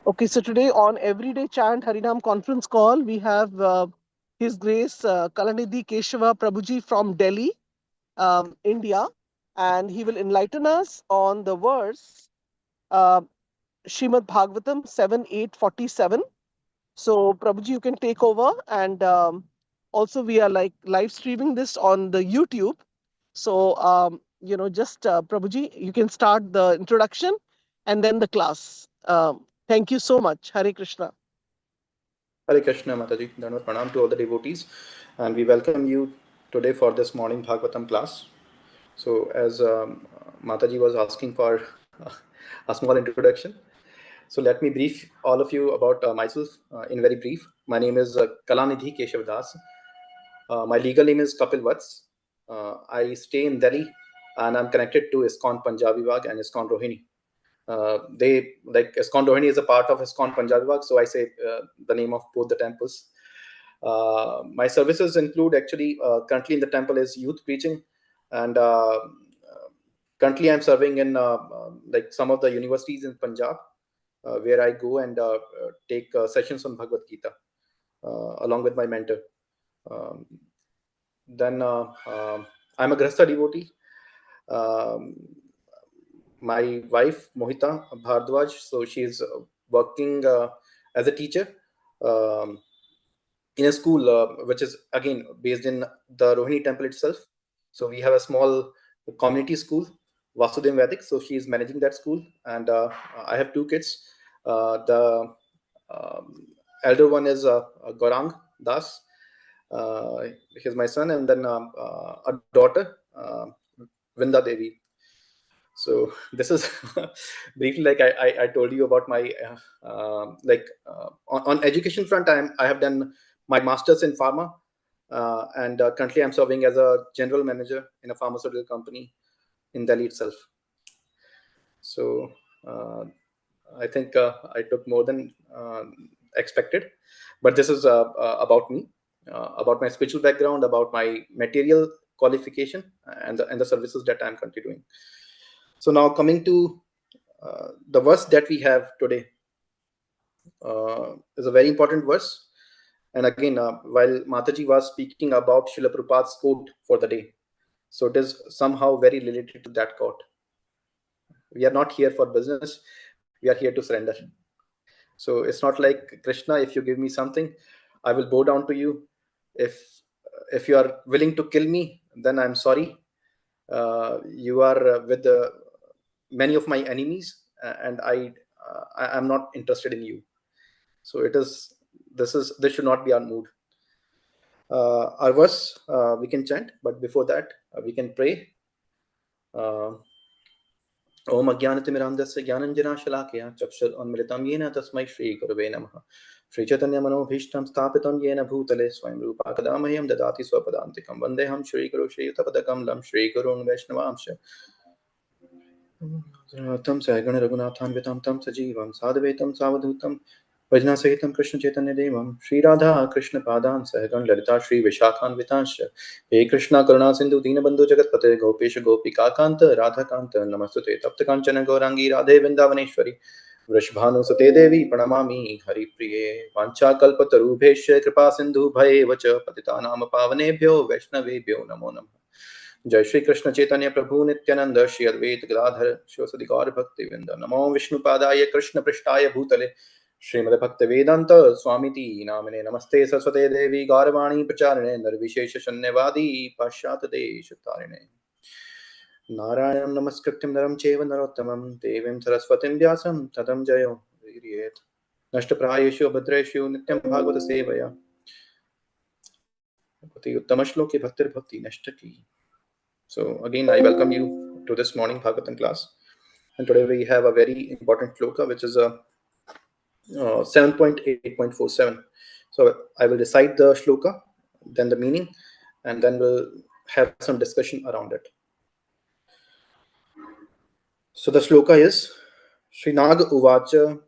Okay, so today on Everyday Chant Harinam conference call, we have His Grace Kalanidhi Keshava Prabhuji from Delhi, India, and he will enlighten us on the verse uh, Srimad Bhagvatam 7:847. So, Prabhuji, you can take over, and also we are like live streaming this on the YouTube. So, just Prabhuji, you can start the introduction and then the class. Thank you so much. Hare Krishna. Hare Krishna Mataji, Dhanvat Pranam to all the devotees, and we welcome you today for this morning Bhagavatam class. So, as Mataji was asking for a small introduction, so let me brief all of you about myself in very brief. My name is Kalanidhi Keshav Das. My legal name is Kapil Vats. I stay in Delhi and I'm connected to ISKCON Punjabi Bagh and ISKCON Rohini. They like ISKCON Rohini is a part of ISKCON Punjabi Bagh, so I say the name of both the temples. My services include actually currently in the temple is youth preaching, and currently I'm serving in like some of the universities in Punjab, where I go and take sessions on Bhagavad Gita along with my mentor. Um, then I'm a Grahastha devotee. Um, my wife Mohita Bhardwaj, so she's working as a teacher um, in a school which is again based in the Rohini temple itself. So we have a small community school, Vasudev Vedic. So she is managing that school, and I have two kids. The elder one is Gaurang Das. He's my son, and then a daughter, Vinda Devi. So this is briefly like I told you about my on education front. I have done my masters in pharma, and currently I'm serving as a general manager in a pharmaceutical company in Delhi itself. So I think I took more than expected, but this is about me, about my spiritual background, about my material qualification, and the services that I'm currently doing. So now coming to the verse that we have today is a very important verse. And again, while Mataji was speaking about Srila Prabhupada's quote for the day, so it is somehow very related to that quote. We are not here for business, we are here to surrender. So it's not like Krishna, if you give me something, I will bow down to you. If you are willing to kill me, then I'm sorry. You are with many of my enemies, and I'm not interested in you. So this should not be our mood. Our verse we can chant, but before that we can pray. Om Ajnanatimirandasya Jnananjana Chakshurunmilitam Yena Tasmai Shri Gurave Namaha. Shri Chaitanya Manobhishtam Sthapitam Yena Bhutale Swayam Rupa Kadamayam Dadati Swapadantikam Vandeham Shri Guru Shri Utapadakam Lam Shri Gurun Vaishnavamsha Tam Sagana Raghunathan Vitam Tam Sajivam Sadhvetam Savadhutam Vajna Sahitam Krishna Chaitanya Devam Shri Radha Krishna Padan Sahagan Lalita Shri Vishakhan Vitansha He Krishna Karuna Sindhu Dinabandhu Jagatpate Gopesha Gopika Kanta Radha Kanta Namastute Tapta Kanchana Gaurangi Radhe Vrindavaneshwari Vrishbhanu Sute Devi Pranamami Hari Priye Vancha Kalpatarubhesha Kripa Sindhu Bhaye Vacha Patitanam Pavanebhyo Vaishnavebhyo Namo Namah जय श्री कृष्ण चैतन्य प्रभु नित्यानंद श्री अद्वैत गदाधर शिवसदि गौर भक्तिवृंद नमो विष्णुपादाय कृष्ण पृष्ठाय भूतले श्रीमद् भक्त वेदांत स्वामिति नामिने नमस्ते सरस्वते देवी गौरवाणी प्रचारिणे निर्विशेष शून्यवादी पाश्चात्य देश तारिणे नारायणं नमस्कृत्यं नरं चैव नरोत्तमं देवीं सरस्वतीं व्यासं ततं जयो वीर्येत् नष्टप्रायेषु भद्रेषु नित्यं भागवत सेवया भक्ति उत्तम श्लोके भक्तिर्भक्ति नष्टकी. So again, I welcome you to this morning Bhagavatam class. And today we have a very important shloka, which is a 7.8.47. So I will recite the shloka, then the meaning, and then we'll have some discussion around it. So the shloka is Srinag Uvacha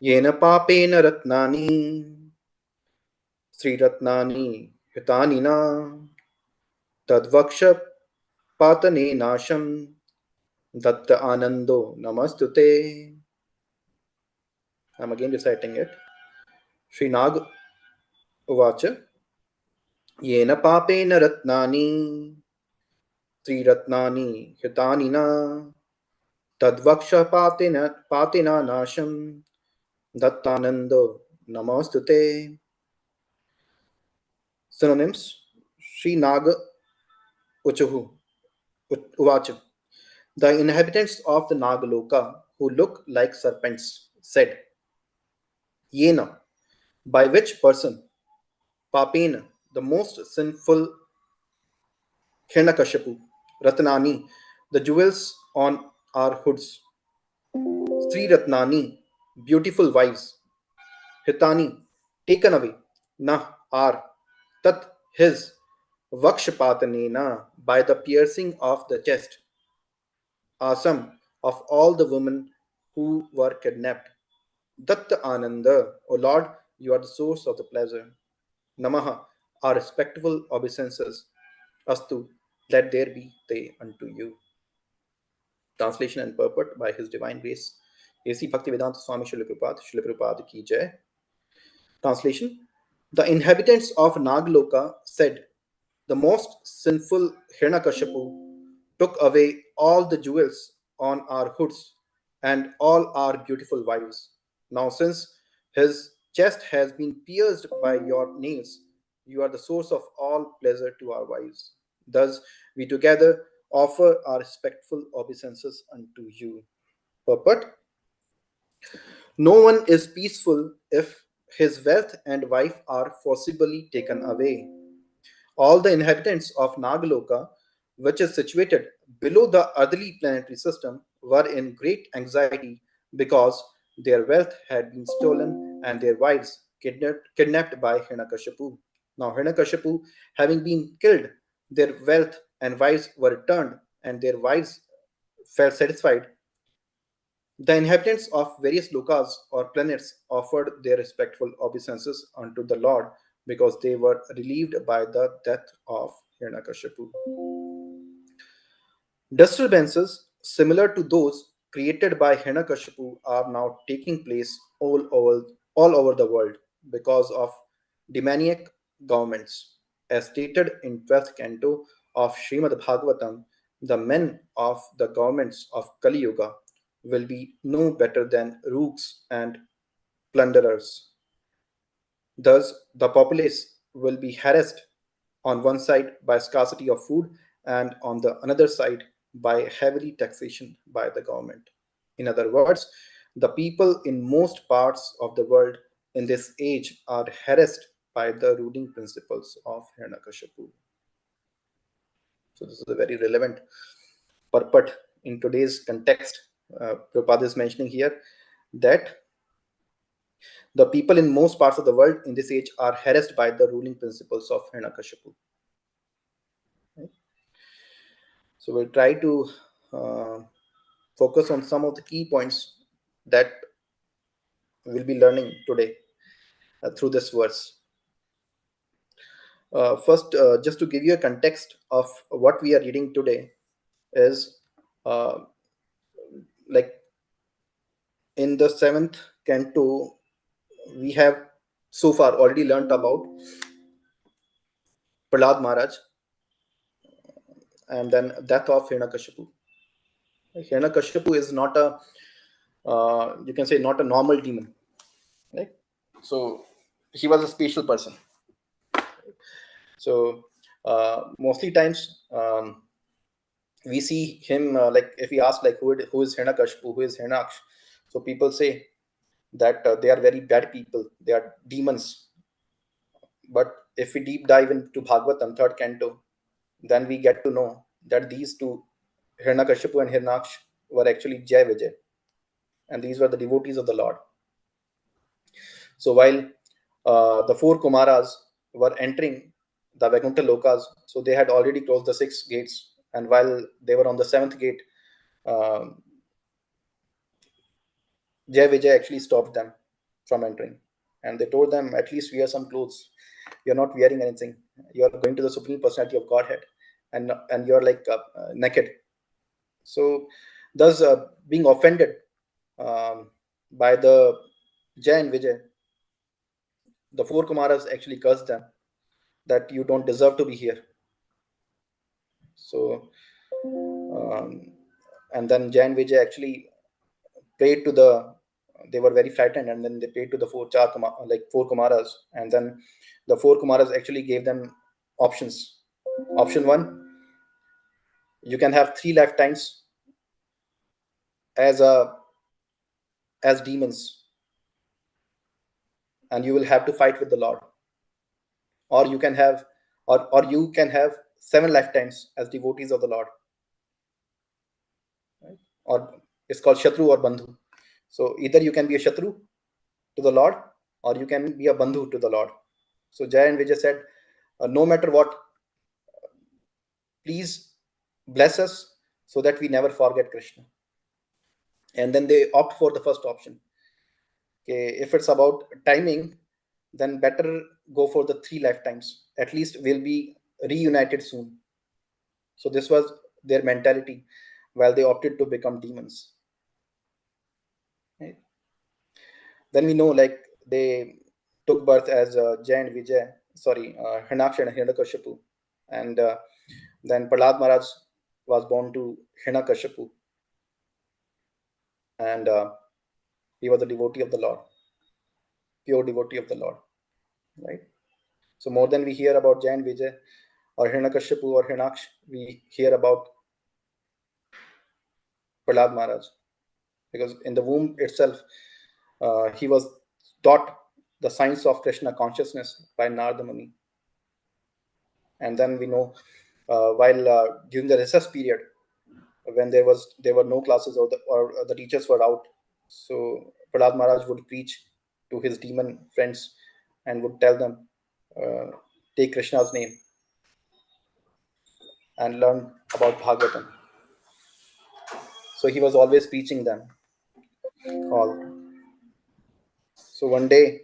Yena Papena Ratnani Sri Ratnani Hitanina Tadvaksha Patane Nasham Datta Anando Namastute. I'm again reciting it. Srinag Uvacha Yena Papena Ratnani Triratnani Hitanina Tadvaksha Patina Nasham Dattanando Namastute. Synonyms Srinag Uchahu Uvacha. The inhabitants of the Nagaloka, who look like serpents, said, Yena, by which person? Papena, the most sinful Hiranyakashipu, Ratnani, the jewels on our hoods, Sri Ratnani, beautiful wives, Hitani, taken away, Nah, are, Tat, his, Vakshapatanena, by the piercing of the chest, Asam, of all the women who were kidnapped. Datta Ananda, O Lord, you are the source of the pleasure. Namaha, our respectful obeisances. Astu, let there be they unto you. Translation and purport by His Divine Grace. A.C. Bhaktivedanta Swami Srila Prabhupada ki jai. Translation. The inhabitants of Nagloka said, the most sinful Hiranyakashipu took away all the jewels on our hoods and all our beautiful wives. Now, since his chest has been pierced by your nails, you are the source of all pleasure to our wives. Thus, we together offer our respectful obeisances unto you. Purport. No one is peaceful if his wealth and wife are forcibly taken away. All the inhabitants of Nagaloka, which is situated below the earthly planetary system, were in great anxiety because their wealth had been stolen and their wives kidnapped by Hiranyakashipu. Now, Hiranyakashipu, having been killed, their wealth and wives were returned, and their wives felt satisfied. The inhabitants of various lokas or planets offered their respectful obeisances unto the Lord because they were relieved by the death of Hiranyakashipu. Disturbances similar to those created by Hiranyakashipu are now taking place all over the world because of demoniac governments. As stated in 12th canto of Srimad Bhagvatam, the men of the governments of Kali Yuga will be no better than rooks and plunderers. Thus, the populace will be harassed on one side by scarcity of food and on the another side by heavily taxation by the government. In other words, the people in most parts of the world in this age are harassed by the ruling principles of Hiranyakashipu. So this is a very relevant purport in today's context. Prabhupada is mentioning here that the people in most parts of the world in this age are harassed by the ruling principles of Hiranyakashipu. Right? So we'll try to uh, focus on some of the key points that we'll be learning today through this verse. First, just to give you a context of what we are reading today, is uh, like in the seventh canto, we have so far already learnt about Prahlad Maharaj and then death of Hiranyakashipu. Hiranyakashipu is not a, you can say, not a normal demon, right? So he was a special person. So mostly times we see him like if we ask like who is Hiranyakashipu, who is Hiranyaksh, so people say that they are very bad people, they are demons. But if we deep dive into Bhagavatam, third canto, then we get to know that these two, Hiranyakashipu and Hiranyaksh, were actually Jai Vijay, and these were the devotees of the Lord. So while the four Kumaras were entering the Vaikuntha Lokas, so they had already closed the 6 gates, and while they were on the 7th gate, Jai Vijay actually stopped them from entering, and they told them, at least wear some clothes. You're not wearing anything. You're going to the Supreme Personality of Godhead, and you're like naked. So, thus being offended by the Jay and Vijay, the four Kumaras actually cursed them that you don't deserve to be here. So, and then Jay and Vijay actually prayed to the. They were very frightened, and then they prayed to the four Kumaras, and then the four Kumaras actually gave them options. Option one, you can have 3 lifetimes as demons, and you will have to fight with the Lord. Or you can have, or you can have 7 lifetimes as devotees of the Lord. Right? Or it's called Shatru or Bandhu. So either you can be a Shatru to the Lord, or you can be a Bandhu to the Lord. So Jay and Vijay said, no matter what, please bless us so that we never forget Krishna. And then they opt for the first option. Okay, if it's about timing, then better go for the 3 lifetimes. At least we'll be reunited soon. So this was their mentality while they opted to become demons. Right? Then we know like they took birth as Jay and Vijay, Hiranaksha and Hiranyakashipu. And then Prahlad Maharaj was born to Hiranyakashipu. And he was a devotee of the Lord, pure devotee of the Lord. Right? So more than we hear about Jay and Vijay or Hiranyakashipu or Hiranaksh, we hear about Prahlad Maharaj. Because in the womb itself, he was taught the science of Krishna consciousness by Narada Muni. And then we know while during the recess period, when there were no classes or the teachers were out, so Prahlad Maharaj would preach to his demon friends and would tell them, take Krishna's name and learn about Bhagavatam. So he was always preaching them all. So one day,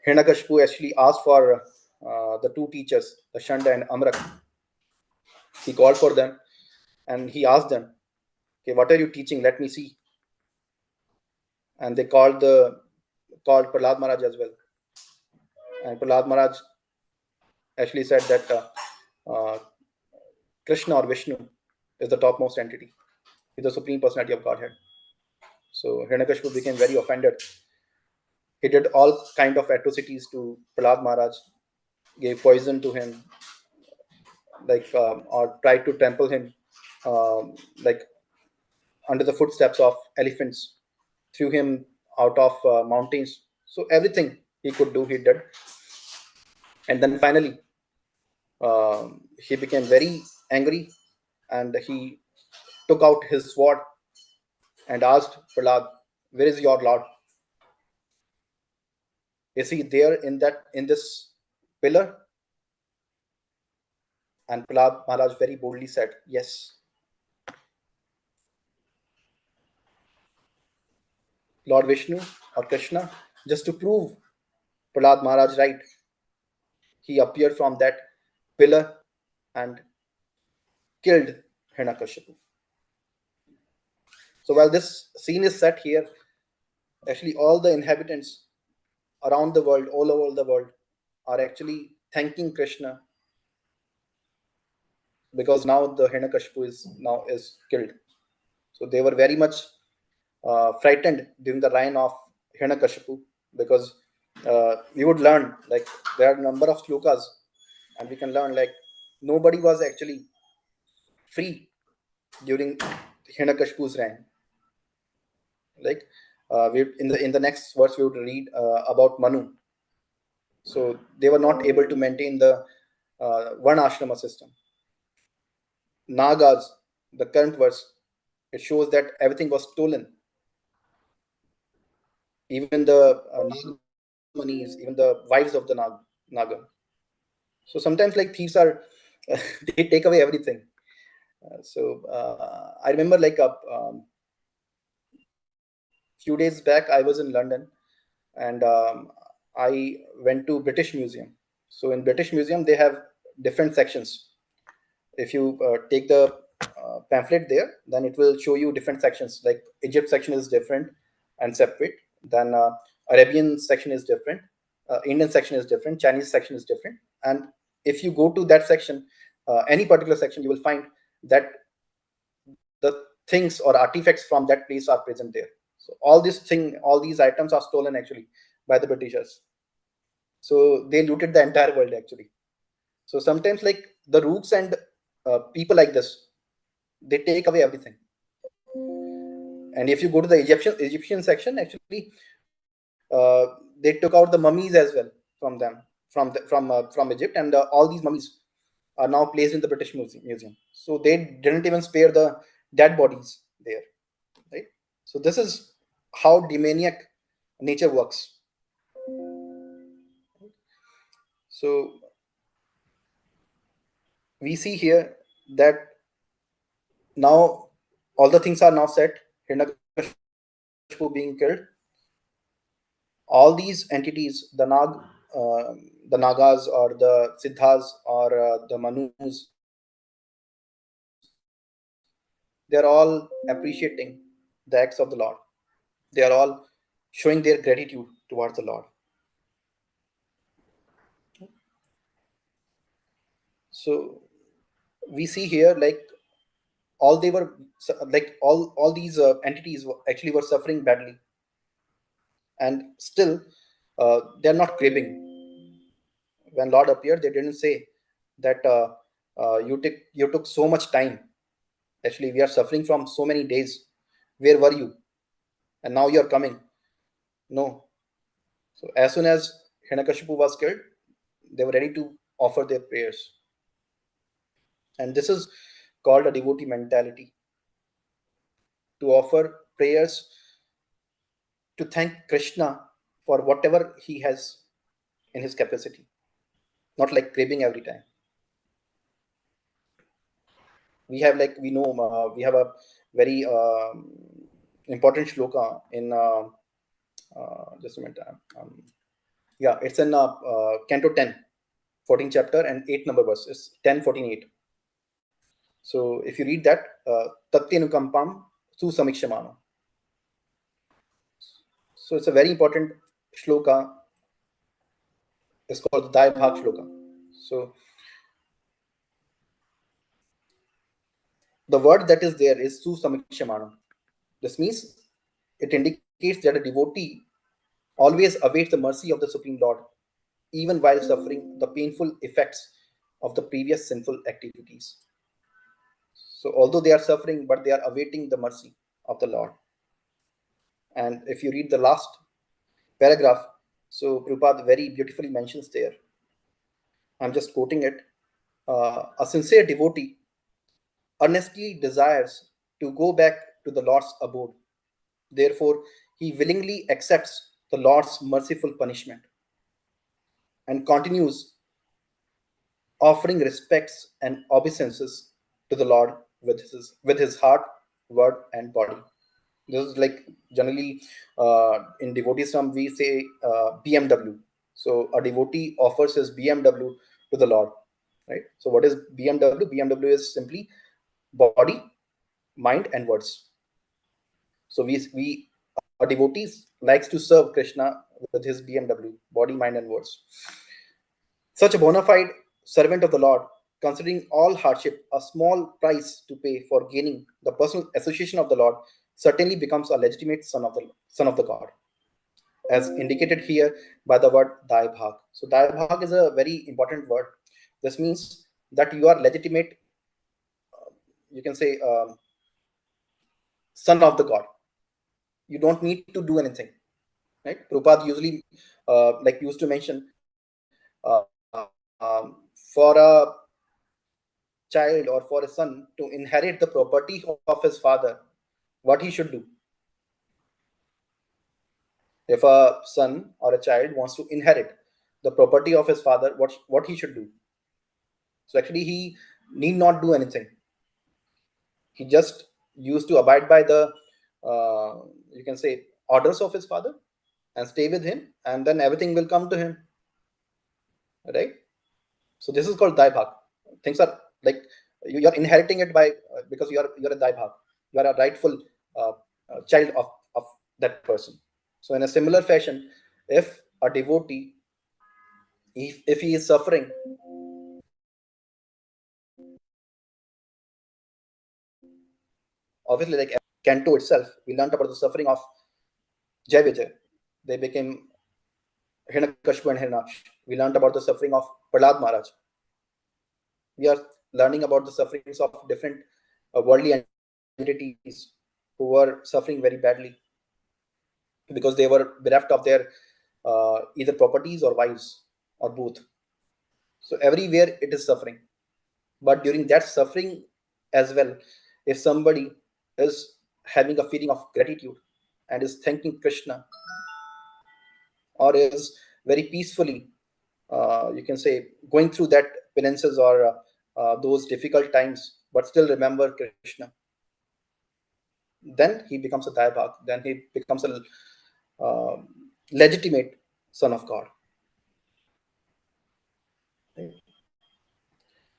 Hiranyakashipu actually asked for the two teachers, the Shanda and Amrak. He called for them and he asked them, okay, what are you teaching? Let me see. And they called Prahlad Maharaj as well. And Prahlad Maharaj actually said that uh, Krishna or Vishnu is the topmost entity. He's the supreme personality of Godhead. So Hiranyakashipu became very offended. He did all kind of atrocities to Prahlad Maharaj, gave poison to him, or tried to trample him, like under the footsteps of elephants, threw him out of mountains. So everything he could do, he did. And then finally, he became very angry, and he took out his sword and asked Prahlad, "Where is your lord? Is he there in this pillar?" And Prahlad Maharaj very boldly said, "Yes, Lord Vishnu or Krishna." Just to prove Prahlad Maharaj right, he appeared from that pillar and killed Hiranyakashipu. So while this scene is set here, actually all the inhabitants around the world, all over the world, are actually thanking Krishna because now the Hiranyakashipu is killed. So they were very much frightened during the reign of Hiranyakashipu because we would learn like there are a number of shlokas, and we can learn like nobody was actually free during Hiranyakashipu's reign. Like we in the next verse we would read about Manu. So they were not able to maintain the one ashrama system. Nagas, the current verse, it shows that everything was stolen. Even the Nagamanis, even the wives of the Naga. So sometimes like thieves are, they take away everything. I remember like a few days back, I was in London, and I went to British Museum. So in British Museum, they have different sections. If you take the pamphlet there, then it will show you different sections. Like Egypt section is different and separate. Then Arabian section is different, Indian section is different, Chinese section is different. And if you go to that section, any particular section, you will find that the things or artifacts from that place are present there. So all these items are stolen actually by the Britishers. So they looted the entire world actually. So sometimes like the rooks and people like this, they take away everything. And if you go to the Egyptian section, actually, they took out the mummies as well from them, from Egypt, and all these mummies are now placed in the British Museum. So they didn't even spare the dead bodies there, right? So this is how demoniac nature works. So we see here that now all the things are now set. Hiranyakashipu being killed. All these entities, the Nagas or the Siddhas or the Manus, they are all appreciating the acts of the Lord. They are all showing their gratitude towards the Lord. So we see here like all they were like all these entities actually were suffering badly, and still they are not cribbing. When Lord appeared, they didn't say that you took so much time. Actually, we are suffering from so many days. Where were you? And now you are coming. No. So as soon as Hiranyakashipu was killed, they were ready to offer their prayers. And this is called a devotee mentality. To offer prayers to thank Krishna for whatever he has in his capacity, not like craving every time. We have a very important shloka in just a minute. Yeah, it's in Canto 10, 14th chapter and 8 number verse. It's 10, 14, 8. So if you read that, Tatyanukampam Susamikshamano. So it's a very important shloka. It's called the Dai Bhag shloka. So the word that is there is Susamikshamano. This means it indicates that a devotee always awaits the mercy of the Supreme Lord, even while suffering the painful effects of the previous sinful activities. So although they are suffering, but they are awaiting the mercy of the Lord. And if you read the last paragraph, so Prabhupada very beautifully mentions there. I'm just quoting it. A sincere devotee earnestly desires to go back to the Lord's abode. Therefore, he willingly accepts the Lord's merciful punishment and continues offering respects and obeisances to the Lord with his heart, word, and body. This is like generally in devotees term we say BMW. So a devotee offers his BMW to the Lord, right? So what is BMW? BMW is simply body, mind, and words. So we a devotees likes to serve Krishna with his BMW, body, mind, and words. Such a bona fide servant of the Lord, considering all hardship, a small price to pay for gaining the personal association of the Lord, certainly becomes a legitimate son of the God, as indicated here by the word Dai Bhag. So Dai Bhag is a very important word. This means that you are legitimate, you can say, son of the God. You don't need to do anything, right? Prabhupada usually like used to mention for a child or for a son to inherit the property of his father, what he should do. If a son or a child wants to inherit the property of his father, what he should do? So actually, he need not do anything. He just used to abide by the you can say orders of his father and stay with him, and then everything will come to him, right? So this is called Dai Bhag. Things are like you are inheriting it by because you're a Dai Bhag. You are a rightful child of that person. So in a similar fashion, if a devotee, if he is suffering, obviously like Canto itself, we learned about the suffering of Jai Vijay. They became Hiranyakashipu and Hiranyaksh. We learned about the suffering of Prahlad Maharaj. We are learning about the sufferings of different worldly entities who were suffering very badly because they were bereft of their either properties or wives or both. So everywhere it is suffering. But during that suffering as well, if somebody is having a feeling of gratitude and is thanking Krishna, or is very peacefully, you can say, going through that penances or those difficult times, but still remember Krishna, then he becomes a Daibhag, then he becomes a uh, legitimate son of God.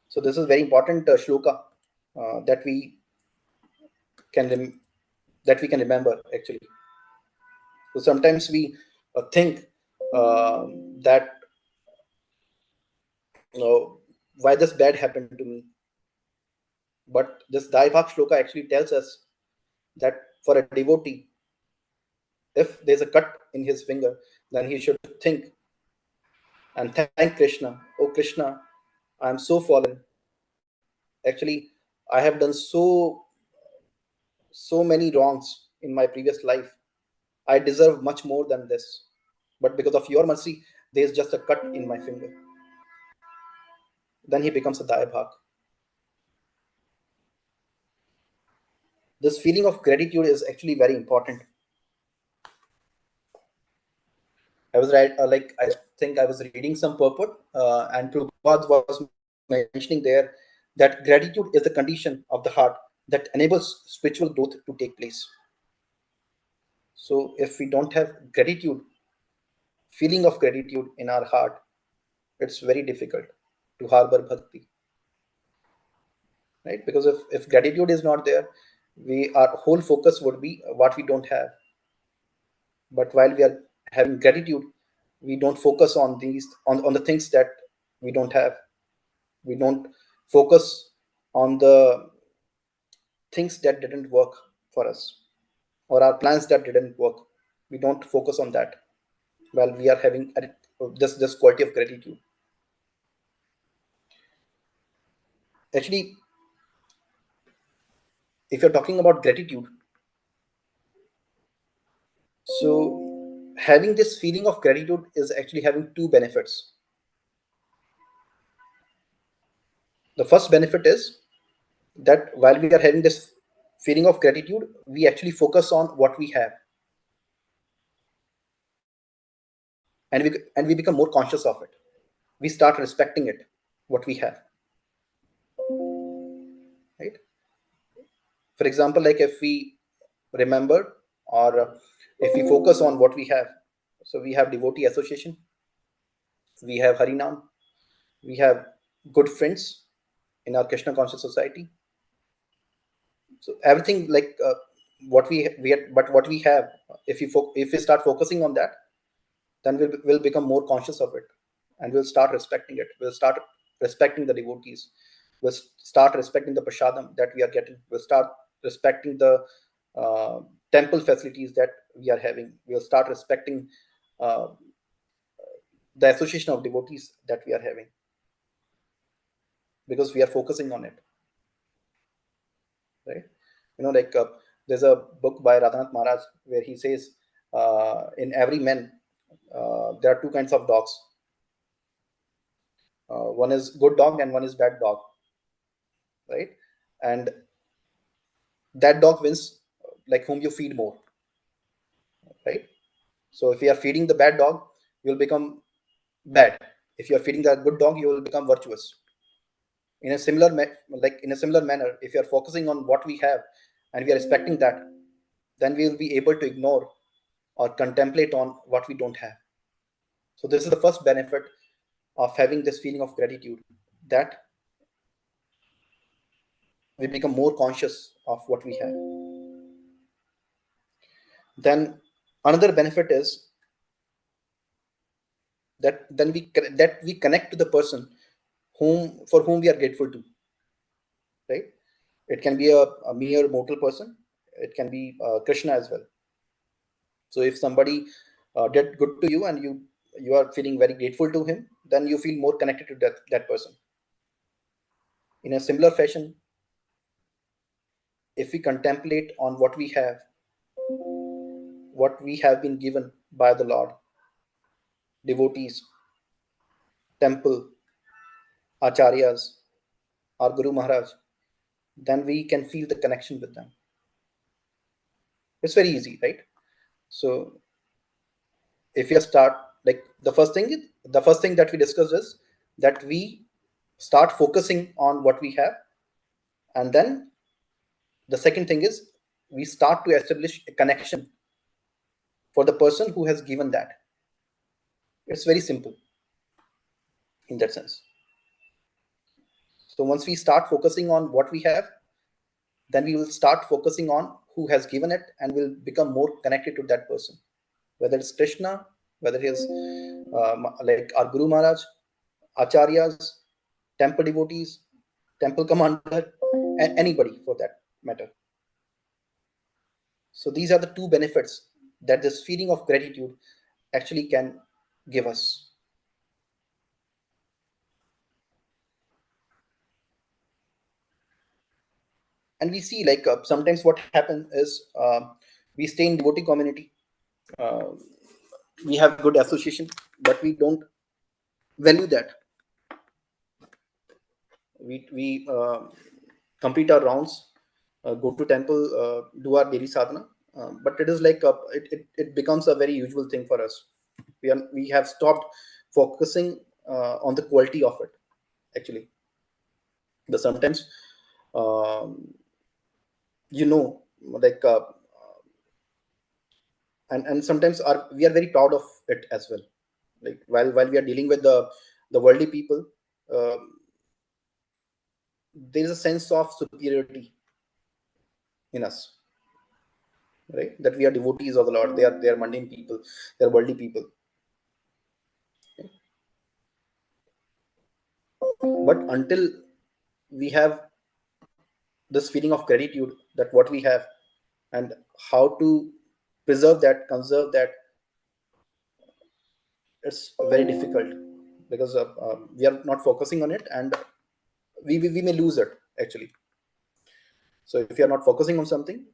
So this is very important shloka that we can that we can remember actually. So sometimes we think that why this bad happened to me, but this Daibhag shloka actually tells us that for a devotee, if there's a cut in his finger, then he should think and thank Krishna. Oh Krishna, I am so fallen. Actually, I have done so many wrongs in my previous life. I deserve much more than this. But because of your mercy, there is just a cut in my finger. Then he becomes a Daibhag. This feeling of gratitude is actually very important. I was right, I think I was reading some purport, and Prabhupada was mentioning there that gratitude is the condition of the heart that enables spiritual growth to take place. So if we don't have gratitude, feeling of gratitude in our heart, it's very difficult to harbor bhakti, right? Because if gratitude is not there, our whole focus would be what we don't have. But while we are having gratitude, we don't focus on on the things that we don't have. We don't focus on the things that didn't work for us, or our plans that didn't work. We don't focus on that while we are having this quality of gratitude. Actually, if you're talking about gratitude, so having this feeling of gratitude is actually having two benefits. The first benefit is that while we are having this feeling of gratitude, we actually focus on what we have, and we become more conscious of it. We start respecting it, what we have, right? For example, like if we remember, or if we focus on what we have, so we have devotee association, we have Harinam, we have good friends in our Krishna conscious society. So everything like what we had, but what we have, if we start focusing on that, then we'll become more conscious of it, and we'll start respecting it. We'll start respecting the devotees. We'll start respecting the prasadam that we are getting. We'll start respecting the uh, temple facilities that we are having. We'll start respecting uh, the association of devotees that we are having, because we are focusing on it, right? Like there's a book by Radhanath Maharaj where he says, in every man there are two kinds of dogs. One is good dog and one is bad dog, right? And that dog wins, like whom you feed more, right? So if you are feeding the bad dog, you will become bad. If you are feeding the good dog, you will become virtuous. In a in a similar manner, if you are focusing on what we have and we are respecting that, then we will be able to ignore or contemplate on what we don't have. So this is the first benefit of having this feeling of gratitude, that we become more conscious of what we have. Then Another benefit is that then we connect to the person for whom we are grateful to, right? It can be a mere mortal person. It can be Krishna as well. So if somebody did good to you and you are feeling very grateful to him, then you feel more connected to that person. In a similar fashion, if we contemplate on what we have been given by the Lord, devotees, temple, acharyas, our Guru Maharaj, then we can feel the connection with them. It's very easy, right? So if you start, like, the first thing that we discussed is that we start focusing on what we have, and then the second thing is we start to establish a connection for the person who has given that. It's very simple in that sense. So once we start focusing on what we have, then we will start focusing on who has given it, and will become more connected to that person, whether it's Krishna, whether it is like our Guru Maharaj, acharyas, temple devotees, temple commander, and anybody for that matter. So these are the two benefits that this feeling of gratitude actually can give us. And we see, like, sometimes what happens is, we stay in devotee community, uh, we have good association, but we don't value that. We complete our rounds, go to temple, do our daily sadhana, but it is like it becomes a very usual thing for us. We have stopped focusing on the quality of it, actually. But sometimes, um, you know like and sometimes we are very proud of it as well. Like, while we are dealing with the worldly people, uh, there is a sense of superiority in us, right? That we are devotees of the Lord. They are mundane people, they are worldly people. But until we have this feeling of gratitude, that what we have, and how to preserve that, conserve that, it's very difficult, because we are not focusing on it, and we may lose it, actually. So if you are not focusing on something,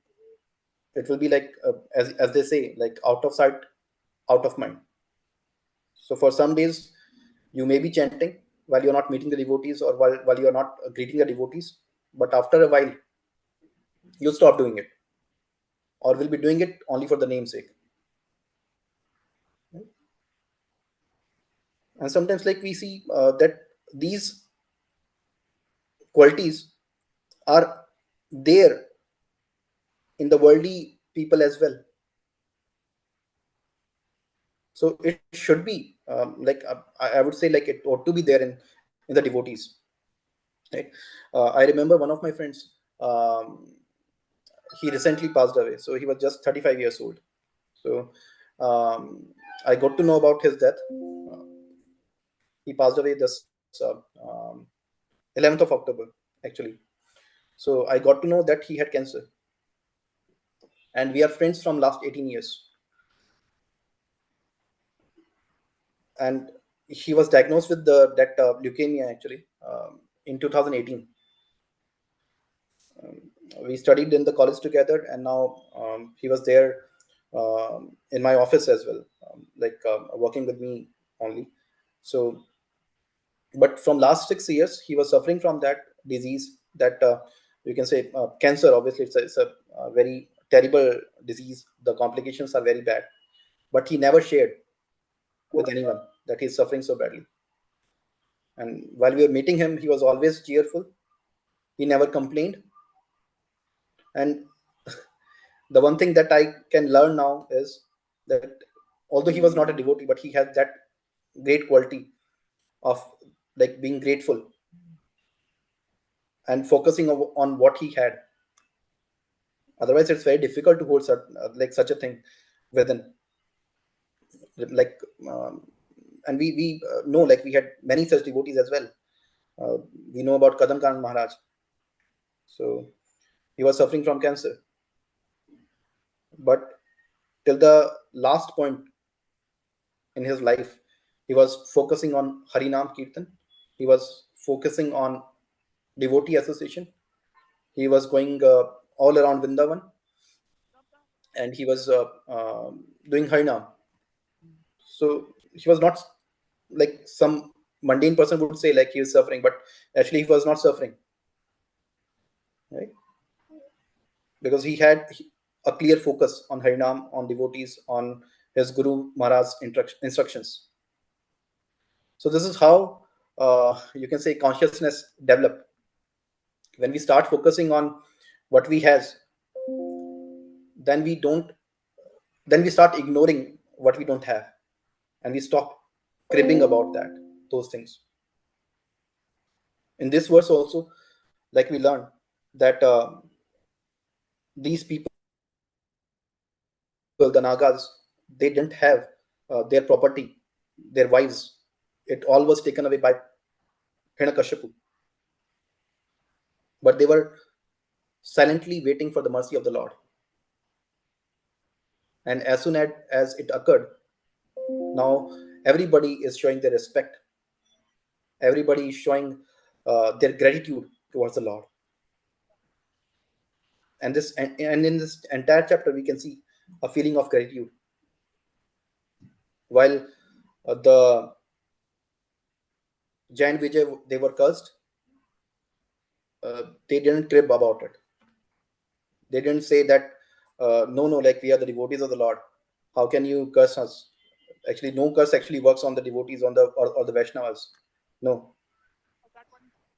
it will be like, as they say, like, out of sight, out of mind. So for some days you may be chanting while you're not meeting the devotees, or while you're not greeting the devotees, but after a while you'll stop doing it, or will be doing it only for the namesake. And sometimes, like, we see that these qualities are there in the worldly people as well. So it should be, like, I would say, like, it ought to be there in the devotees, right? I remember one of my friends, he recently passed away, so he was just 35 years old. So I got to know about his death. He passed away this 11th of October, actually. So I got to know that he had cancer, and we are friends from last 18 years. And he was diagnosed with that leukemia, actually, in 2018. Um, we studied in the college together, and now he was there in my office as well, like, working with me only. So, but from last 6 years, he was suffering from that disease, that you can say, cancer. Obviously, it's a very terrible disease. The complications are very bad, but he never shared with anyone that he's suffering so badly. And while we were meeting him, he was always cheerful. He never complained. And the one thing that I can learn now is that, although he was not a devotee, but he has that great quality of, like, being grateful and focusing on what he had. Otherwise, it's very difficult to hold like such a thing within. like and we know, like, we had many such devotees as well. We know about Kadam Khan Maharaj. So he was suffering from cancer, but till the last point in his life, he was focusing on Harinam Kirtan. He was focusing on devotee association. He was going all around Vrindavan, and he was doing Harinam. So he was not like some mundane person would say, like, he is suffering, but actually he was not suffering, right? Because he had a clear focus on Harinam, on devotees, on his Guru Maharaj's instructions. So this is how you can say consciousness develop. When we start focusing on what we has, then we don't, then we start ignoring what we don't have, and we stop cribbing about that, those things. In this verse also, like, we learn that these people, the Nagas, they didn't have their property, their wives. It all was taken away by Hiranyakashipu, but they were silently waiting for the mercy of the Lord. And as soon as it occurred, now everybody is showing their respect. Everybody is showing their gratitude towards the Lord. And in this entire chapter, we can see a feeling of gratitude. While the Jain Vijay, they were cursed, they didn't crib about it. They didn't say that, no, no, like, we are the devotees of the Lord. How can you curse us? Actually, no curse actually works on the devotees, on the or the Vaishnavas. No,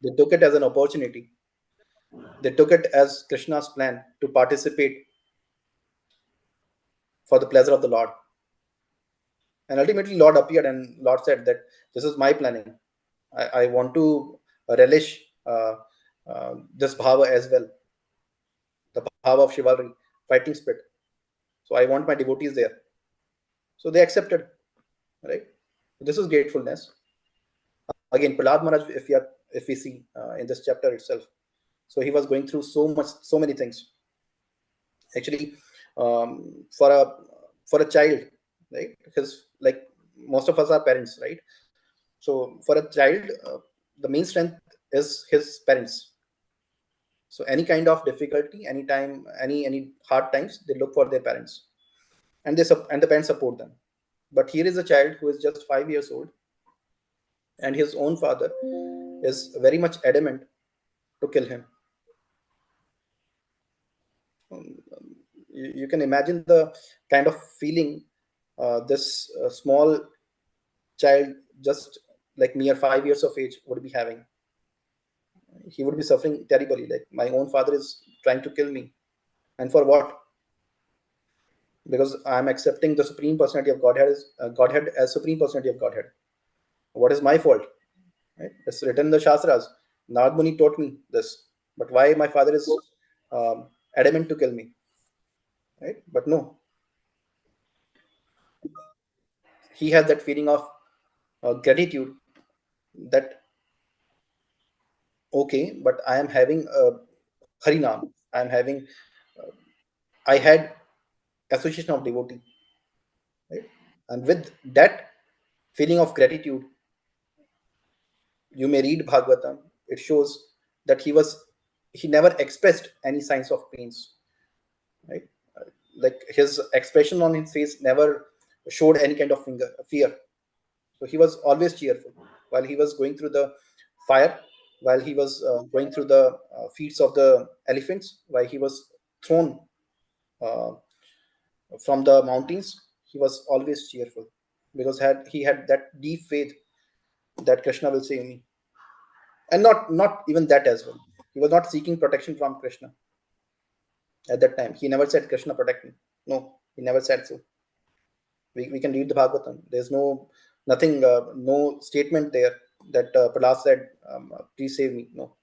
they took it as an opportunity. They took it as Krishna's plan to participate for the pleasure of the Lord. And ultimately, Lord appeared, and Lord said that this is my planning. I want to relish this bhava as well, the bhava of chivalry, fighting spirit. So I want my devotees there. So they accepted, right? This is gratefulness. Again, Prahlad Maharaj, if we see in this chapter itself, so he was going through so many things. Actually, for a child, right? Because, like, most of us are parents, right? So for a child, the main strength is his parents. So any kind of difficulty, anytime, any hard times, they look for their parents, and the parents support them. But here is a child who is just 5 years old, and his own father is very much adamant to kill him. You can imagine the kind of feeling this small child, just like mere 5 years of age, would be having. He would be suffering terribly. Like, my own father is trying to kill me, and for what? Because I am accepting the supreme personality of Godhead as supreme personality of Godhead. What is my fault? Right? It's written in the Shastras. Narad Muni taught me this. But why my father is adamant to kill me? Right? But no, he has that feeling of gratitude, that, okay, but I am having Harinam. I am having, I had association of devotee. Right? And with that feeling of gratitude, you may read Bhagavatam. It shows that he never expressed any signs of pains. Right? Like, his expression on his face never showed any kind of fear. So he was always cheerful while he was going through the fire, while he was going through the feats of the elephants, while he was thrown uh, from the mountains. He was always cheerful because he had that deep faith that Krishna will save me, and not even that as well. He was not seeking protection from Krishna at that time. He never said, Krishna, protect me. No, he never said so. We can read the Bhagavatam. There's nothing, no statement there that Prahlad said, please save me. No.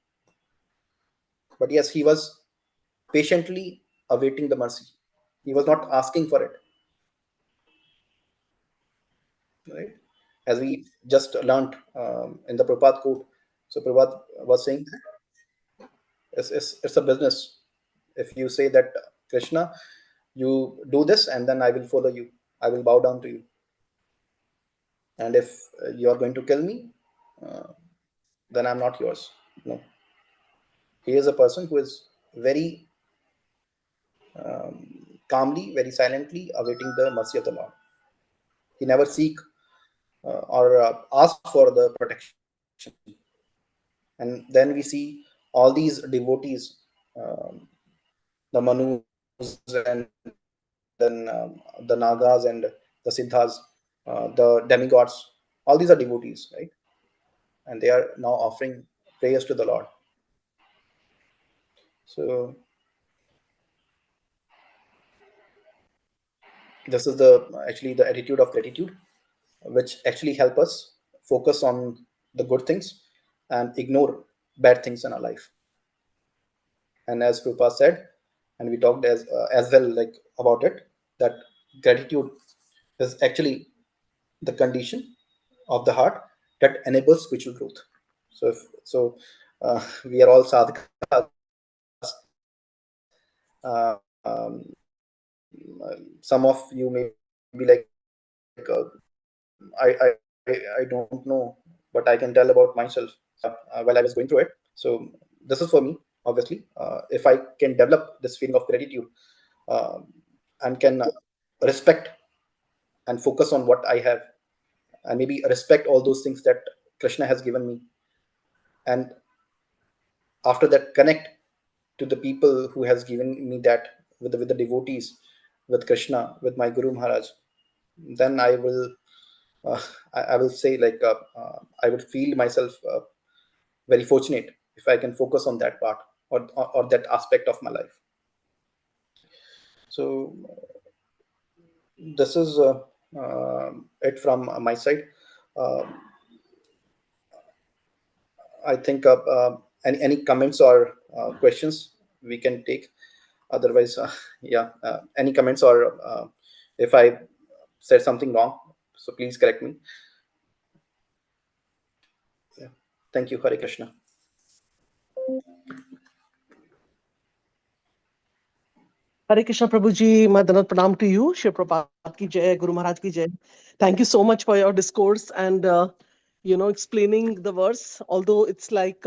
But yes, he was patiently awaiting the mercy. He was not asking for it. right? As we just learned in the Prabhupada quote. So Prabhupada was saying it's a business. If you say that Krishna, you do this and then I will follow you, I will bow down to you. And if you are going to kill me, uh, then I'm not yours. No, he is a person who is very calmly, very silently awaiting the mercy of the Lord. He never seek or ask for the protection. And then we see all these devotees, um, the Manus and then the Nagas and the Siddhas, the demigods, all these are devotees, right? And they are now offering prayers to the Lord. So this is the actually the attitude of gratitude, which actually help us focus on the good things and ignore bad things in our life. And as Krupa said, and we talked as well like about it, that gratitude is actually the condition of the heart that enables spiritual growth. So if so, we are all sadhakas. Some of you may be like, I don't know, but I can tell about myself while I was going through it. So this is for me, obviously. If I can develop this feeling of gratitude uh, and can respect and focus on what I have, and maybe respect all those things that Krishna has given me, and after that connect to the people who has given me that with the devotees, with Krishna, with my Guru Maharaj, then I will uh, I will say like I would feel myself very fortunate if I can focus on that part or that aspect of my life. So this is it from my side. Uh, I think any comments or questions we can take. Otherwise, yeah, any comments or if I said something wrong, so please correct me. Yeah. Thank you, Hare Krishna. Hare Krishna Prabhuji, Madanat Pranam to you. Shri Prabhupada ki jai, Guru Maharaj ki jai. Thank you so much for your discourse and explaining the verse. Although it's like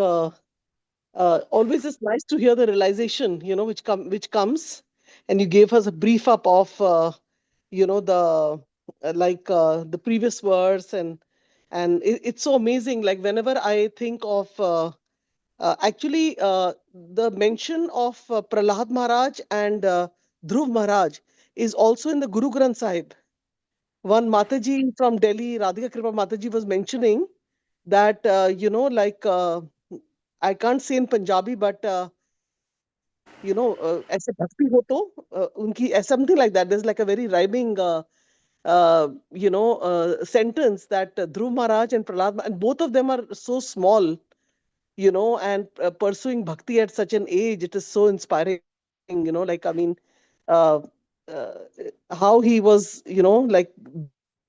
always it's nice to hear the realization, which comes, and you gave us a brief up of the the previous verse, and it's so amazing. Like whenever I think of the mention of Prahlad Maharaj and Dhruv Maharaj is also in the Guru Granth Sahib. One Mataji from Delhi, Radhika Kripa Mataji, was mentioning that, I can't say in Punjabi, but, ऐसे भक्ति हो तो उनकी something like that. There's like a very rhyming, sentence that Dhruv Maharaj and Prahlad, and both of them are so small, and pursuing bhakti at such an age, it is so inspiring, uh, uh, how he was,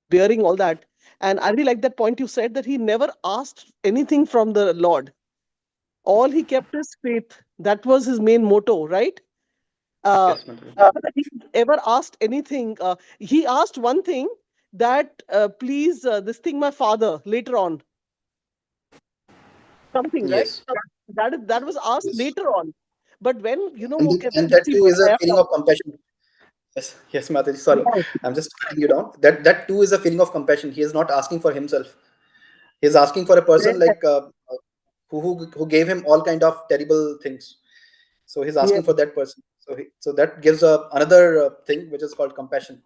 bearing all that. And I really like that point you said, that he never asked anything from the Lord. All he kept is faith. That was his main motto, right? Uh, Yes, Mataji. Whether he ever asked anything. He asked one thing, that please, this thing, my father, later on, something, right? Yes. That was asked Yes. later on. But when, वो कहते And हैं, that नसीब too is a बताया feeling था। of compassion. Yes, yes, Mataji. Sorry, Yeah, I'm just cutting you down. That too is a feeling of compassion. He is not asking for himself. He is asking for a person yeah, like who gave him all kind of terrible things. So he's yeah. asking for that person. So that gives another thing which is called compassion.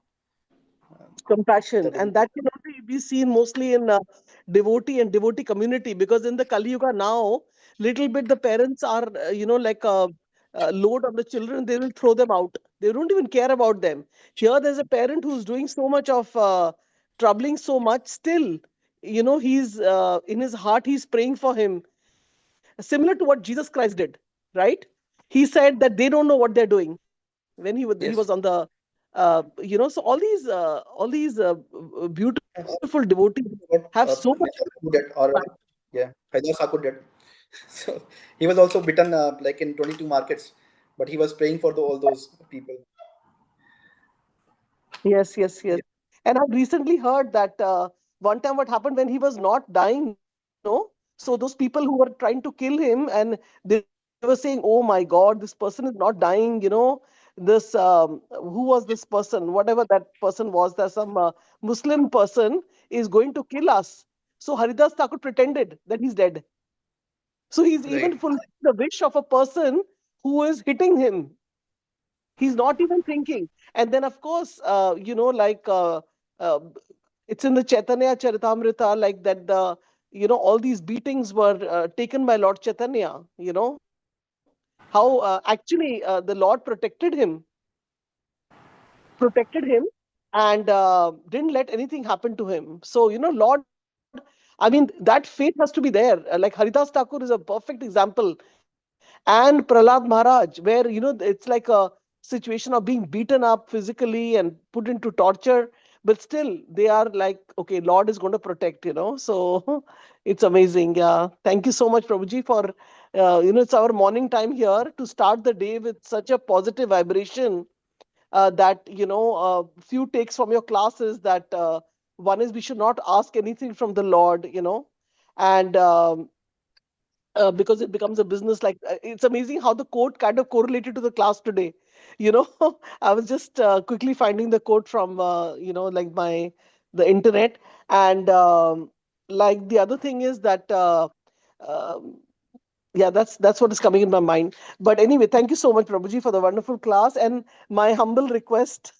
Um, Compassion, that is and that can only be seen mostly in devotee and devotee community, because in the Kali Yuga now, little bit the parents are, like a load on the children, they will throw them out. They don't even care about them. Here there's a parent who's doing so much of troubling so much, still, he's in his heart, he's praying for him, similar to what Jesus Christ did, right? He said that they don't know what they're doing when he was on yes. the, so all these beautiful wonderful devotees what have so much Thakur did, or impact. yeah, Haidar Thakur did. So he was also bitten like in 22 markets, but he was praying for all those people. Yes, yes, yes. Yeah, And I've recently heard that one time what happened when he was not dying, so those people who were trying to kill him, and they were saying, "Oh my God, this person is not dying," this who was this person? Whatever that person was, there's some Muslim person is going to kill us. So Haridas Thakur pretended that he's dead. So he's right. even fulfilling the wish of a person who is hitting him. He's not even thinking. And then, of course, uh, it's in the Chaitanya Charitamrita, like that all these beatings were taken by Lord Chaitanya, how actually the Lord protected him and didn't let anything happen to him. So, Lord, I mean, that faith has to be there. Like Haridas Thakur is a perfect example. And Prahlad Maharaj, where, it's like a situation of being beaten up physically and put into torture, but still they are like, okay, Lord is going to protect. So it's amazing. Yeah. Thank you so much, Prabhuji, for, it's our morning time here to start the day with such a positive vibration that few takes from your classes that one is we should not ask anything from the Lord. And because it becomes a business, like it's amazing how the quote kind of correlated to the class today. you know I was just quickly finding the quote from like the internet. And like the other thing is that um, yeah, that's what is coming in my mind. But anyway, thank you so much, Prabhuji, for the wonderful class, and my humble request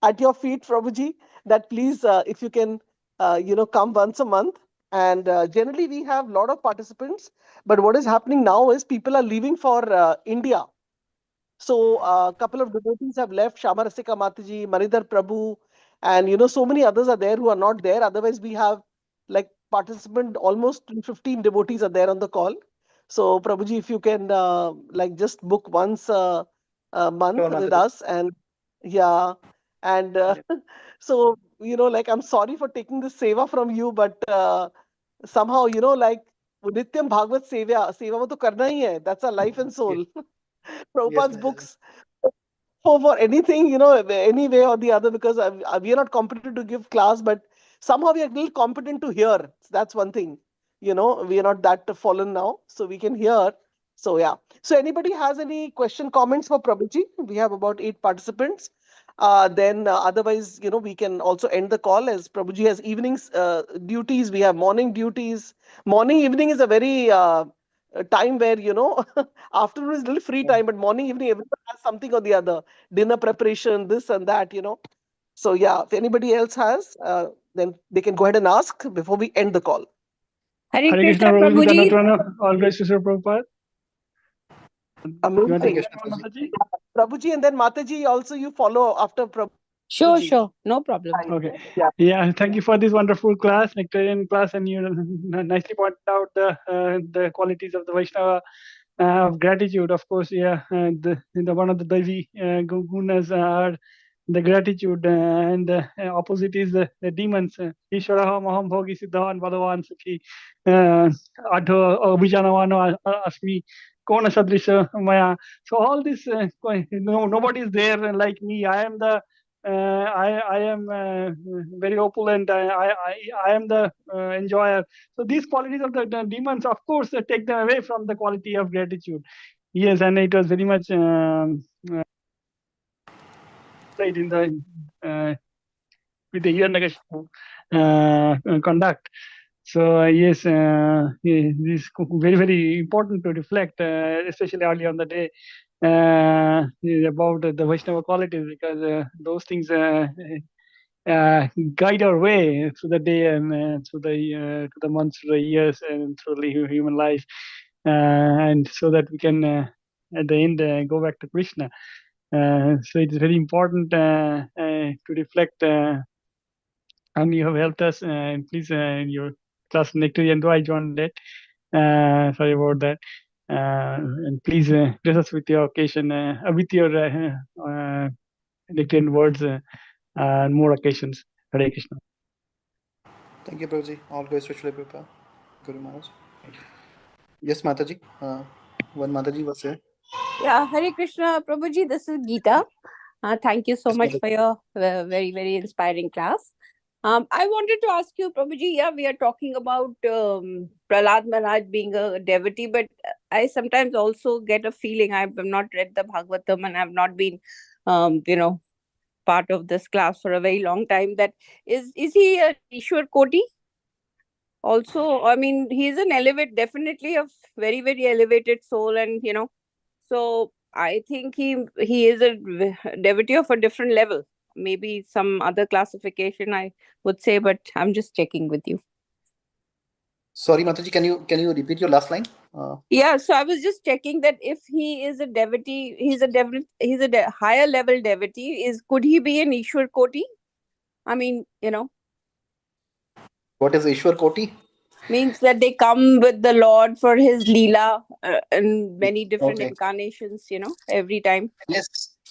at your feet, Prabhuji, that please, if you can come once a month. And generally we have a lot of participants, but what is happening now is people are leaving for India. So a couple of devotees have left, Shama Rasika Mataji, Maridhar Prabhu, and so many others are there who are not there. Otherwise, we have like participant almost 15 devotees are there on the call. So Prabhuji, if you can like just book once a Sure, month with Mataji. us, and yeah, and Yeah. so like I'm sorry for taking this seva from you, but somehow like Nityam Bhagavad seva वो तो करना ही है. That's our life and Yes, soul. yes, Prabhupada's Mataji. books for anything, any way or the other, because we are not competent to give class, but somehow we are little competent to hear. That's one thing. We are not that fallen now, so we can hear. So yeah. So anybody has any question, comments for Prabhuji? We have about 8 participants. Then otherwise, we can also end the call as Prabhuji has evenings duties. We have morning duties. Morning, evening is a very time where afternoon is little free Yeah. time, but morning, evening, everyone has something or the other. Dinner preparation, this and that. So yeah, if anybody else has, then they can go ahead and ask before we end the call. Hare Hare Krishna Krishna, Prabhuji, Prabhuji. Dandavatana, all grace to Sri Prabhupada. You want to Hare Amazing. take Krishna, that one, Mataji. Mataji? Prabhuji, and then Mataji also you follow after Sure, Prabhuji. sure. No problem. Okay. Yeah. Yeah, thank you for this wonderful class, Nectarian class, and you nicely pointed out the qualities of the Vaishnava of gratitude. Of course, yeah, the one of the Daivi gunas are the gratitude, and the opposite is the demons. Ishwaraham aham bhogi siddhavan bhagavan sukhi adho abhijanavano asmi kona sadrisha maya. So all this, nobody is there like me. I am the I am very opulent. I am the enjoyer. So these qualities of the demons, of course, take them away from the quality of gratitude. Yes, and it was very much right in the with the Hiranyakashipu conduct. So yes, this is very very important to reflect, especially early on the day, about the Vaishnava qualities, because those things guide our way through the day and to the months, through the years, and through the human life, and so that we can at the end go back to Krishna. So it is very important to reflect, and you have helped us. Please, in your class Nectarian, though I joined it. Sorry about that. And please bless us with your occasion, with your Nectarian words, and more occasions. Hare Krishna. Thank you, Prabhuji. All glories to Srila Prabhupada, Guru Maharaj. Yes, Mataji. One Mataji was there. Yeah, Hare Krishna, Prabhuji, this is Geeta. Thank you so Yes, much Mataji. for your very, very inspiring class. I wanted to ask you, Prabhuji, yeah, we are talking about Prahlad Maharaj being a devotee, but I sometimes also get a feeling, I've not read the Bhagavatam and I've not been, part of this class for a very long time, that is he a Ishwar Koti? Also, I mean, he's an definitely a very, very elevated soul, and so I think he is a devotee of a different level. Maybe some other classification I would say, but I'm just checking with you. Sorry, Mataji, can you repeat your last line? Yeah, so I was just checking that if he is a devotee, he's a higher level devotee. Could he be an Ishwar Koti? I mean, What is Ishwar Koti? means that they come with the Lord for his Leela in many different Okay. incarnations, every time.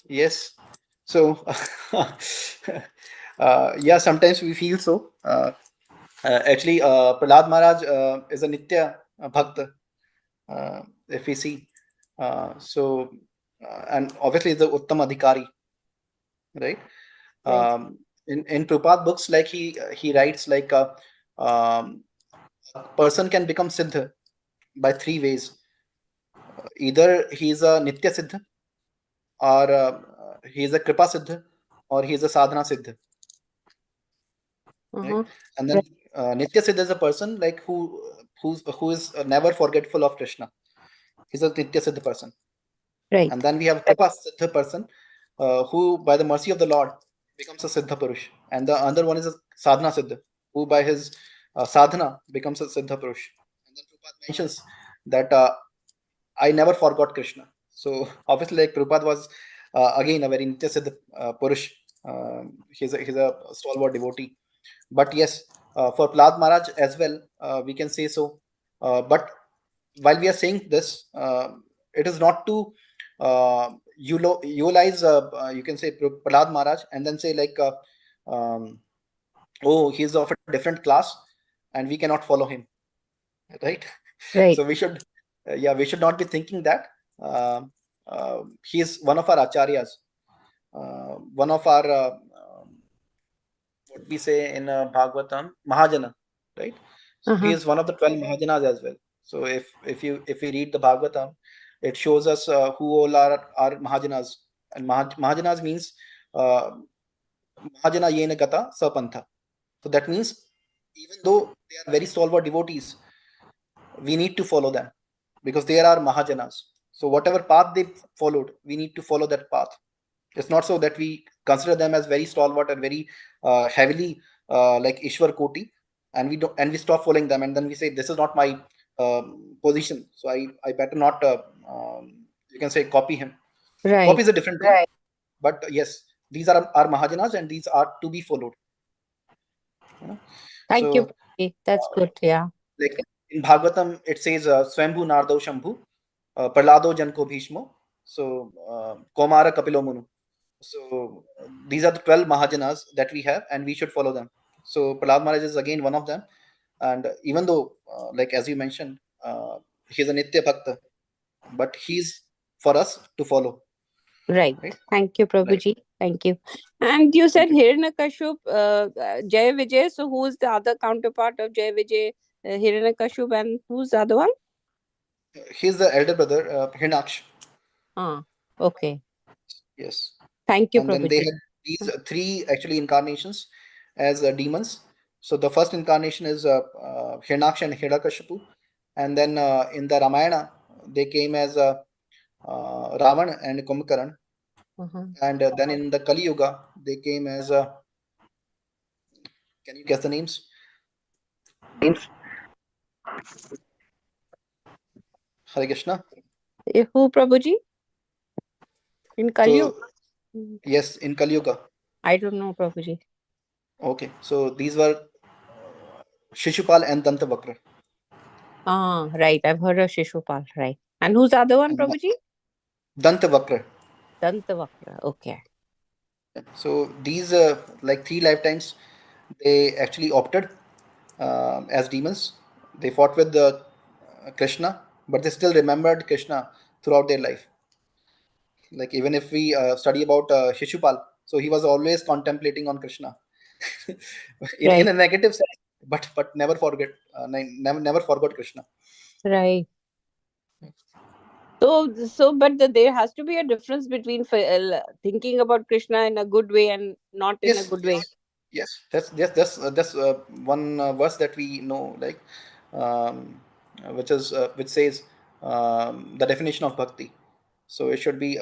Yes. So, yeah, sometimes we feel so. Actually, Prahlad Maharaj is a Nitya Bhakta, if we see. And obviously, the Uttam Adhikari, right? Right. In Prabhupada books, like he writes like um, a person can become Siddha by three ways. Either he is a Nitya Siddha, or he is a Kripa Siddha, or he is a Sadhana Siddha. Right? Uh-huh. And then Nitya Siddha is a person like who is never forgetful of Krishna. He's a Nitya Siddha person. Right. And then we have Kripa Siddha person who by the mercy of the Lord becomes a Siddha Purush. And the other one is a Sadhana Siddha who by his sadhana becomes a Siddha Purush. And then Prabhupada mentions that I never forgot Krishna. So obviously, like Prabhupada was again a very Nitya Siddha Purush. He's a stalwart devotee. But yes, for Prahlad Maharaj as well, we can say so. But while we are saying this, it is not to eulogize, you can say Prahlad Maharaj, and then say like, oh, he's of a different class, and we cannot follow him, right? Right. So we should, we should not be thinking that. He is one of our acharyas, one of our what we say in Bhagavatam, Mahajana, right? So he Uh-huh. is one of the 12 Mahajanas as well. So if we read the Bhagavatam, it shows us who all are Mahajanas, and Mahajanas means Mahajana Yena Gata Sapantha. So that means even though they are very stalwart devotees, we need to follow them because they are Mahajanas. So whatever path they followed, we need to follow that path. It's not so that we consider them as very stalwart and very heavily like Ishwar Koti, and we stop following them, and then we say this is not my position, so I better not you can say copy him. Right. Copy is a different thing, but yes, these are our Mahajanas and these are to be followed. Thank you, So Prabhuji. That's good. Yeah. like in Bhagavatam, it says Swambhu Nardo Shambhu, Prahlado Janko Bhishmo, so Komara Kapilo Munu. So these are the 12 Mahajanas that we have, and we should follow them. So Prahlad Maharaj is again one of them. And even though, like as you mentioned, he's a Nitya Bhakta, but he's for us to follow. Right. Right? Thank you, Prabhuji. Thank you. And you said Thank you. Hiranyakashipu, Jai Vijay. So who is the other counterpart of Jai Vijay? Hiranyakashipu, and who's the other one? He's the elder brother, Hiranyaksh. Okay. Yes. Thank you, And then they Prabhuji. had these three actually incarnations as demons. So the first incarnation is Hiranyaksh and Hiranyakashipu, and then in the Ramayana they came as Ravan and Kumbhakaran, and then in the Kali Yuga they came as can you guess the names? Hare Krishna. Who, Prabhuji? In Kali Yuga? So yes, in Kali Yuga. I don't know, Prabhuji. Okay, so these were Shishupal and Dantavakra. Right. I've heard of Shishupal. Right. And who's the other one, And Prabhuji? Dantavakra. Dantavakra. Okay. So these like three lifetimes they actually opted as demons. They fought with the Krishna, but they still remembered Krishna throughout their life. Like even if we study about Shishupal, so he was always contemplating on Krishna in a negative sense, but never forget, never forgot Krishna. Right. So, but there has to be a difference between thinking about Krishna in a good way and not in a good way. Yes. That's one verse that we know, like, which says the definition of bhakti. So it should be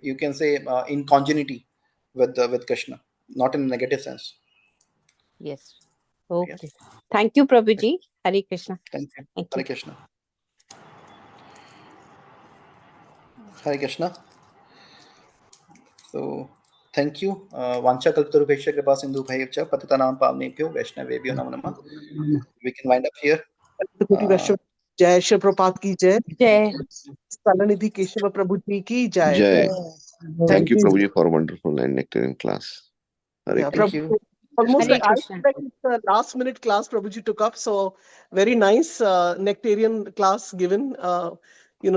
you can say in congenuity with Krishna, not in a negative sense. Yes. Yes. Okay. Thank you, Prabhuji. Hare Krishna. Thank you. Thank Hare you. Krishna. Hare Krishna. So thank you. Vancha kalpatarubhesha kripa sindhu bhayavcha patitanam pavnebhyo vaishnavebhyo namo namah. We can wind up here. जय श्री प्रभात की जय Jai. Kalanidhi Keshav प्रभु जी की जय Jai. Thank you, you. Prabhuji, for a wonderful and nectarian class. Hare Yeah, Krishna. Thank you. almost Hare like I Krishna. expect it's the last minute class Prabhuji took up. So very nice nectarian class given.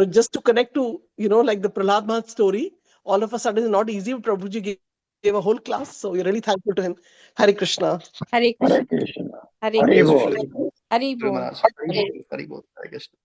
Just to connect to, like the Prahlad Maharaj story, all of a sudden is not easy. Prabhuji gave a whole class. So we're really thankful to him. Hare Krishna. Hare Krishna. Hare Hare Krishna. Krishna. Hare Bol. Maharaj. Hare Hare Krishna.